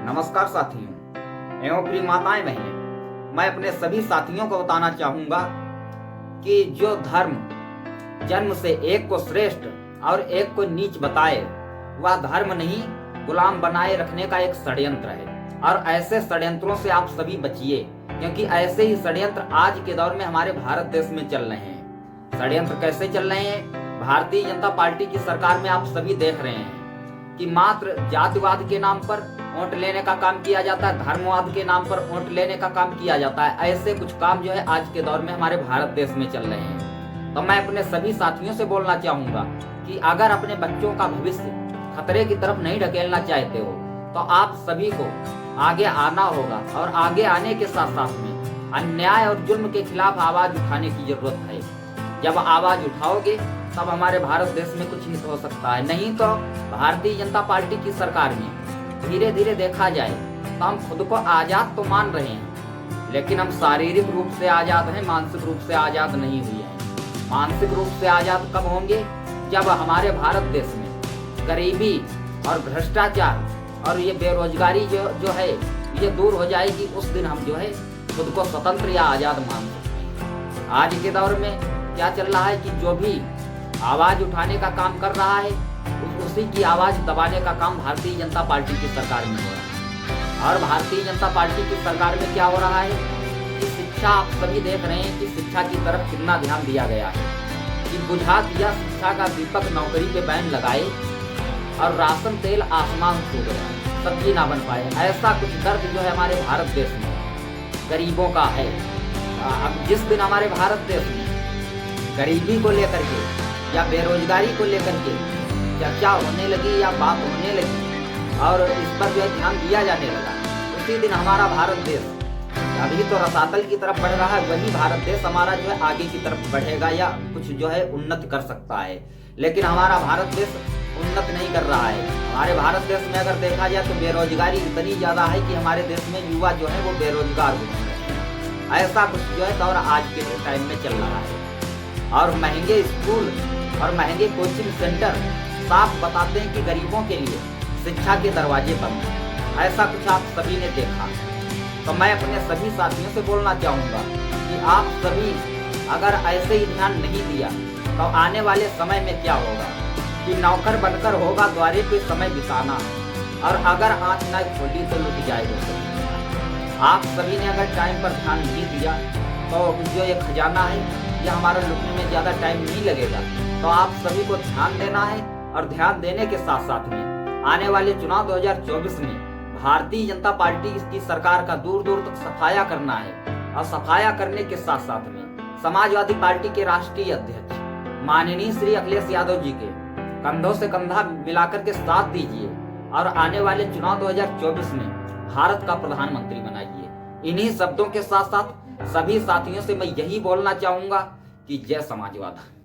नमस्कार साथियों एवं प्रिय माताएं बहनें, मैं अपने सभी साथियों को बताना चाहूंगा कि जो धर्म जन्म से एक को श्रेष्ठ और एक को नीच बताए वह धर्म नहीं, गुलाम बनाए रखने का एक षड्यंत्र है। और ऐसे षड्यंत्रों से आप सभी बचिए, क्योंकि ऐसे ही षड्यंत्र आज के दौर में हमारे भारत देश में चल रहे हैं। षड्यंत्र कैसे चल रहे हैं? भारतीय जनता पार्टी की सरकार में आप सभी देख रहे हैं कि मात्र जातिवाद के नाम पर वोट लेने का काम किया जाता है, धर्मवाद के नाम पर वोट लेने का काम किया जाता है। ऐसे कुछ काम जो है आज के दौर में हमारे भारत देश में चल रहे हैं। तो मैं अपने सभी साथियों से बोलना चाहूंगा कि अगर अपने बच्चों का भविष्य खतरे की तरफ नहीं ढकेलना चाहते हो तो आप सभी को आगे आना होगा, और आगे आने के साथ साथ में अन्याय और जुल्म के खिलाफ आवाज उठाने की जरूरत है। जब आवाज उठाओगे तब हमारे भारत देश में कुछ हित हो सकता है। नहीं तो भारतीय जनता पार्टी की सरकार में धीरे धीरे देखा जाए तो हम खुद को आजाद तो मान रहे हैं, लेकिन हम शारीरिक रूप से आजाद हैं, मानसिक रूप से आजाद नहीं हुए हैं। मानसिक रूप से आजाद कब होंगे? जब हमारे भारत देश में गरीबी और भ्रष्टाचार और ये बेरोजगारी जो है ये दूर हो जाएगी, उस दिन हम जो है खुद को स्वतंत्र या आजाद मान सकते हैं। आज के दौर में क्या चल रहा है कि जो भी आवाज उठाने का काम कर रहा है उसी की आवाज दबाने का काम भारतीय जनता पार्टी की सरकार में हो रहा है। और भारतीय जनता पार्टी की सरकार में क्या हो रहा है कि शिक्षा, आप सभी देख रहे हैं कि शिक्षा की तरफ कितना ध्यान दिया गया है कि बुझा दिया शिक्षा का दीपक, नौकरी पे बैन लगाए और राशन तेल आसमान छू गया, सब्जी ना बन पाए। ऐसा कुछ दर्द जो है हमारे भारत देश में गरीबों का है। अब जिस दिन हमारे भारत देश में गरीबी को लेकर के या बेरोजगारी को लेकर के चर्चा होने लगी या बात होने लगी और इस पर जो है ध्यान दिया जाने लगा, उसी दिन हमारा भारत देश अभी तो रसातल की तरफ बढ़ रहा है, वही भारत देश हमारा जो है आगे की तरफ बढ़ेगा या कुछ जो है उन्नत कर सकता है। लेकिन हमारा भारत देश उन्नत नहीं कर रहा है। हमारे भारत देश में अगर देखा जाए तो बेरोजगारी इतनी ज्यादा है कि हमारे देश में युवा जो है वो बेरोजगार हो रहे हैं। ऐसा कुछ जो है दौर आज के टाइम में चल रहा है। और महंगे स्कूल और महंगे कोचिंग सेंटर साफ बताते हैं कि गरीबों के लिए शिक्षा के दरवाजे बंद हैं। ऐसा कुछ आप सभी ने देखा। तो मैं अपने सभी साथियों से बोलना चाहूँगा कि आप सभी अगर ऐसे ही ध्यान नहीं दिया तो आने वाले समय में क्या होगा कि नौकर बनकर होगा द्वारे पे समय बिताना, और अगर आँख न खोली तो लुट जाएगा। आप सभी ने अगर टाइम पर ध्यान नहीं दिया तो जो ये खजाना है ये हमारा लुटने में ज़्यादा टाइम नहीं लगेगा। तो आप सभी को ध्यान देना है, और ध्यान देने के साथ साथ में आने वाले चुनाव 2024 में भारतीय जनता पार्टी की सरकार का दूर दूर तक सफाया करना है। और सफाया करने के साथ साथ में समाजवादी पार्टी के राष्ट्रीय अध्यक्ष माननीय श्री अखिलेश यादव जी के कंधों से कंधा मिलाकर के साथ दीजिए और आने वाले चुनाव 2024 में भारत का प्रधानमंत्री बनाइए। इन्हीं शब्दों के साथ साथ सभी साथियों से मैं यही बोलना चाहूंगा कि जय समाजवाद।